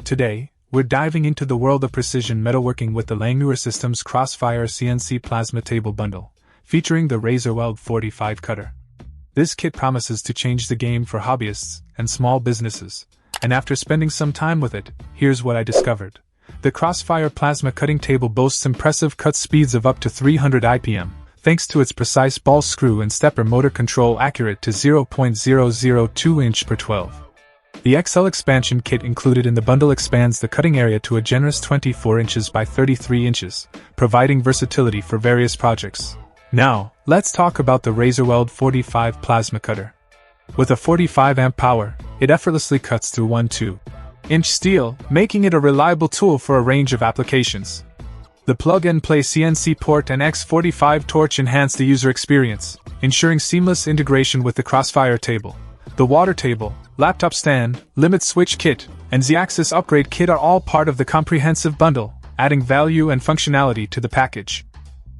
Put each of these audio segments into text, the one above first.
Today, we're diving into the world of precision metalworking with the Langmuir Systems CrossFire CNC Plasma Table Bundle, featuring the Razorweld 45 cutter. This kit promises to change the game for hobbyists and small businesses, and after spending some time with it, here's what I discovered. The CrossFire Plasma Cutting Table boasts impressive cut speeds of up to 300 IPM, thanks to its precise ball screw and stepper motor control accurate to 0.002 inch per 12. The XL expansion kit included in the bundle expands the cutting area to a generous 24 inches by 33 inches, providing versatility for various projects. Now, let's talk about the Razorweld 45 plasma cutter. With a 45 amp power, it effortlessly cuts through 1/2-inch steel, making it a reliable tool for a range of applications. The plug-and-play CNC port and X45 torch enhance the user experience, ensuring seamless integration with the CrossFire table. The water table, laptop stand, limit switch kit, and Z-axis upgrade kit are all part of the comprehensive bundle, adding value and functionality to the package.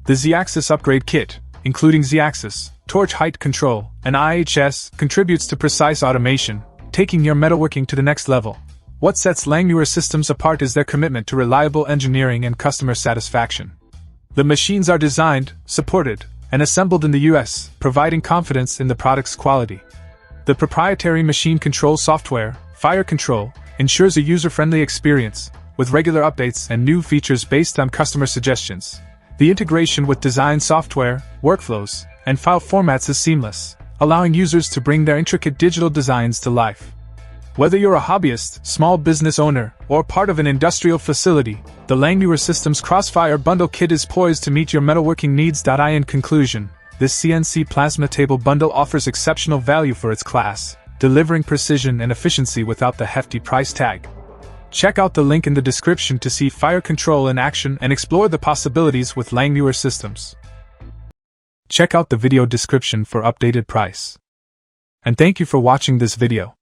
The Z-axis upgrade kit, including Z-axis, torch height control, and IHS, contributes to precise automation, taking your metalworking to the next level. What sets Langmuir Systems apart is their commitment to reliable engineering and customer satisfaction. The machines are designed, supported, and assembled in the US, providing confidence in the product's quality. The proprietary machine control software, Fire Control, ensures a user-friendly experience, with regular updates and new features based on customer suggestions. The integration with design software, workflows, and file formats is seamless, allowing users to bring their intricate digital designs to life. Whether you're a hobbyist, small business owner, or part of an industrial facility, the Langmuir Systems CrossFire Bundle Kit is poised to meet your metalworking needs. In conclusion, this CNC Plasma Table Bundle offers exceptional value for its class, delivering precision and efficiency without the hefty price tag. Check out the link in the description to see Fire Control in action and explore the possibilities with Langmuir Systems. Check out the video description for updated price. And thank you for watching this video.